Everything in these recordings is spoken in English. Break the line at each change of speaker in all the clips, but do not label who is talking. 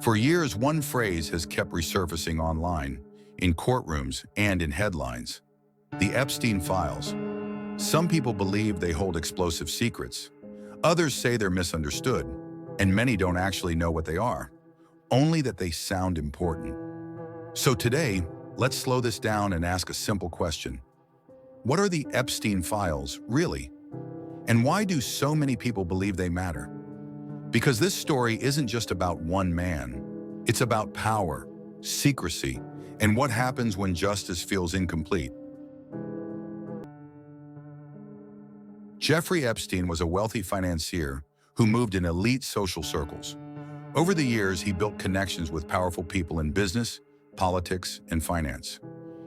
For years, one phrase has kept resurfacing online, in courtrooms and in headlines: the Epstein files. Some people believe they hold explosive secrets. Others say they're misunderstood, and many don't actually know what they are, only that they sound important. So today, let's slow this down and ask a simple question. What are the Epstein files, really? And why do so many people believe they matter? Because this story isn't just about one man. It's about power, secrecy, and what happens when justice feels incomplete. Jeffrey Epstein was a wealthy financier who moved in elite social circles. Over the years, he built connections with powerful people in business, politics, and finance.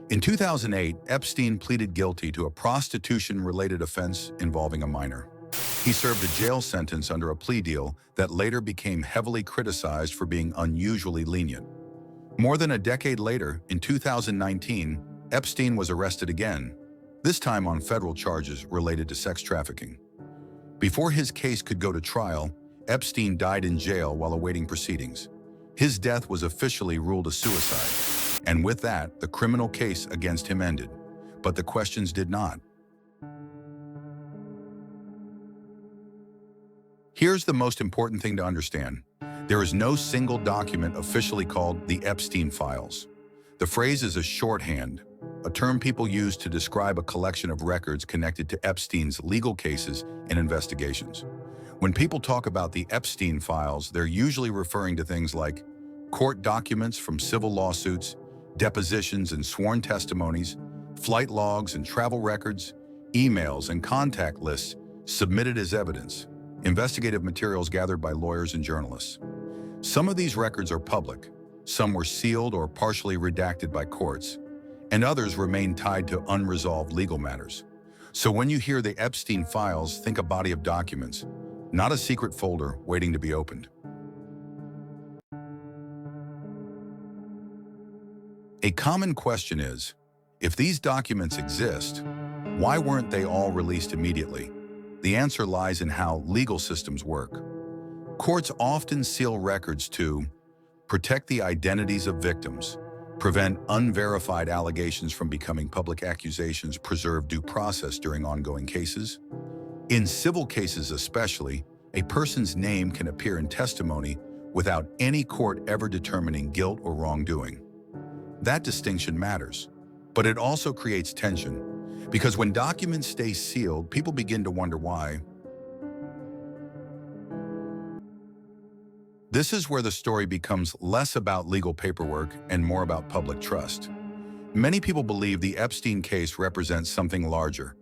In 2008, Epstein pleaded guilty to a prostitution-related offense involving a minor. He served a jail sentence under a plea deal that later became heavily criticized for being unusually lenient. More than a decade later, in 2019, Epstein was arrested again, this time on federal charges related to sex trafficking. Before his case could go to trial, Epstein died in jail while awaiting proceedings. His death was officially ruled a suicide, and with that, the criminal case against him ended. But the questions did not. Here's the most important thing to understand. There is no single document officially called the Epstein files. The phrase is a shorthand, a term people use to describe a collection of records connected to Epstein's legal cases and investigations. When people talk about the Epstein files, they're usually referring to things like court documents from civil lawsuits, depositions and sworn testimonies, flight logs and travel records, emails and contact lists submitted as evidence, investigative materials gathered by lawyers and journalists. Some of these records are public, some were sealed or partially redacted by courts, and others remain tied to unresolved legal matters. So when you hear the Epstein files, think a body of documents, not a secret folder waiting to be opened. A common question is, if these documents exist, why weren't they all released immediately? The answer lies in how legal systems work. Courts often seal records to protect the identities of victims, prevent unverified allegations from becoming public accusations, preserve due process during ongoing cases. In civil cases especially, a person's name can appear in testimony without any court ever determining guilt or wrongdoing. That distinction matters, but it also creates tension, because when documents stay sealed, people begin to wonder why. This is where the story becomes less about legal paperwork and more about public trust. Many people believe the Epstein case represents something larger.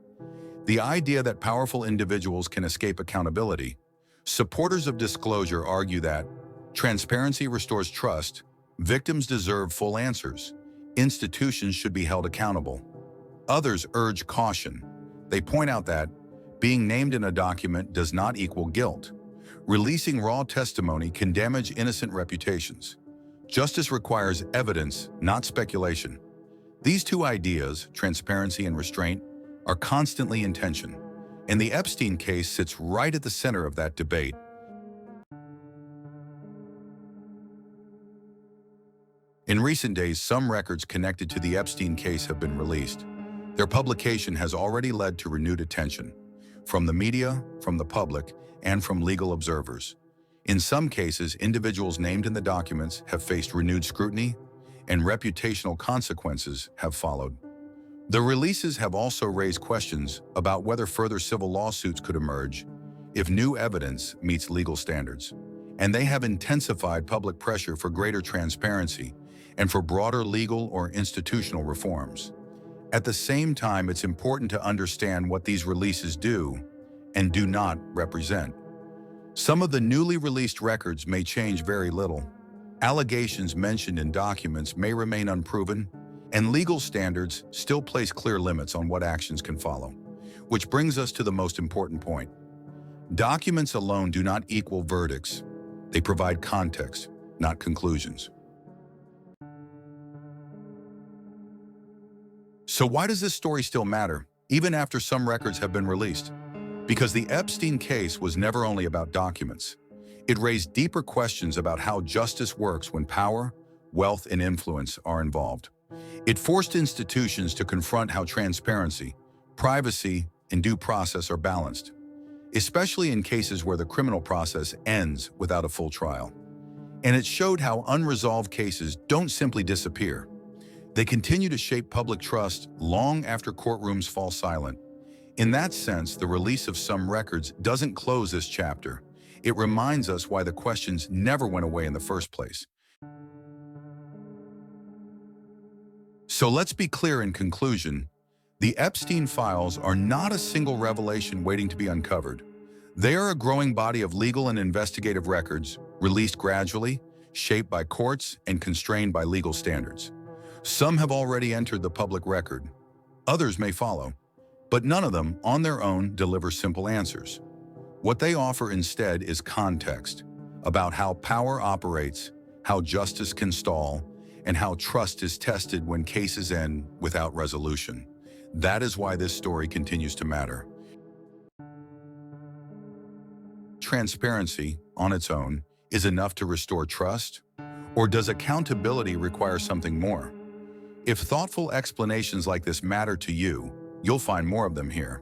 The idea that powerful individuals can escape accountability. Supporters of disclosure argue that transparency restores trust, victims deserve full answers, institutions should be held accountable. Others urge caution. They point out that being named in a document does not equal guilt. Releasing raw testimony can damage innocent reputations. Justice requires evidence, not speculation. These two ideas, transparency and restraint, are constantly in tension, and the Epstein case sits right at the center of that debate. In recent days, some records connected to the Epstein case have been released. Their publication has already led to renewed attention, from the media, from the public, and from legal observers. In some cases, individuals named in the documents have faced renewed scrutiny, and reputational consequences have followed. The releases have also raised questions about whether further civil lawsuits could emerge if new evidence meets legal standards, and they have intensified public pressure for greater transparency and for broader legal or institutional reforms. At the same time, it's important to understand what these releases do and do not represent. Some of the newly released records may change very little. Allegations mentioned in documents may remain unproven, and legal standards still place clear limits on what actions can follow. Which brings us to the most important point. Documents alone do not equal verdicts. They provide context, not conclusions. So why does this story still matter, even after some records have been released? Because the Epstein case was never only about documents. It raised deeper questions about how justice works when power, wealth, and influence are involved. It forced institutions to confront how transparency, privacy, and due process are balanced, especially in cases where the criminal process ends without a full trial. And it showed how unresolved cases don't simply disappear. They continue to shape public trust long after courtrooms fall silent. In that sense, the release of some records doesn't close this chapter. It reminds us why the questions never went away in the first place. So let's be clear in conclusion. The Epstein files are not a single revelation waiting to be uncovered. They are a growing body of legal and investigative records, released gradually, shaped by courts, and constrained by legal standards. Some have already entered the public record. Others may follow. But none of them, on their own, deliver simple answers. What they offer instead is context about how power operates, how justice can stall, and how trust is tested when cases end without resolution. That is why this story continues to matter. Transparency, on its own, is enough to restore trust? Or does accountability require something more? If thoughtful explanations like this matter to you, you'll find more of them here.